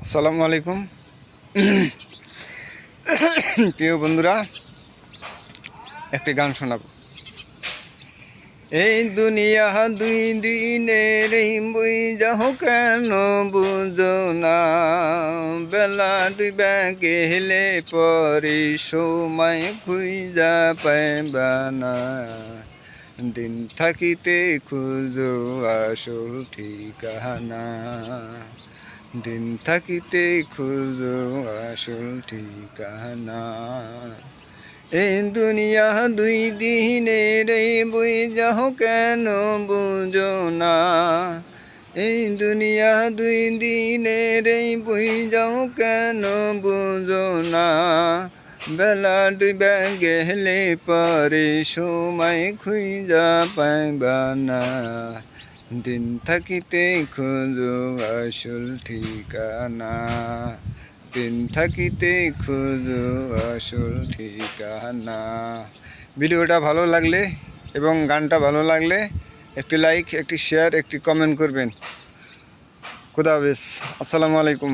আসসালামু আলাইকুম প্রিয় বন্ধুরা, একটি গান শোনাবো। এই দুনিয়া দুই দিনের এই বই যাও কেন বুঝো না, বেলা ডুবা গেলে পরে সময় খুঁজা পাইবা না। দিন থাকিতে খুঁজো আসল ঠিকানা, দিন থাকিতে খুঁজো আসল ঠিকানা। এই দুনিয়া দুই দিনের এই বই যাও কেন বুঝো না, এই দুনিয়া দুই দিনের এই বই যাও কেন বুঝো না। বেলা ডুবা গেলে পরে সময় খুঁজা পাইবা না। দিন থাকিতে খোঁজো আসল ঠিকানা, দিন থাকিতে খোঁজো আসল ঠিকানা। ভিডিওটা ভালো লাগলে এবং গানটা ভালো লাগলে একটি লাইক, একটি শেয়ার, একটি কমেন্ট করবেন। খুদা হাফেজ। আসসালামু আলাইকুম।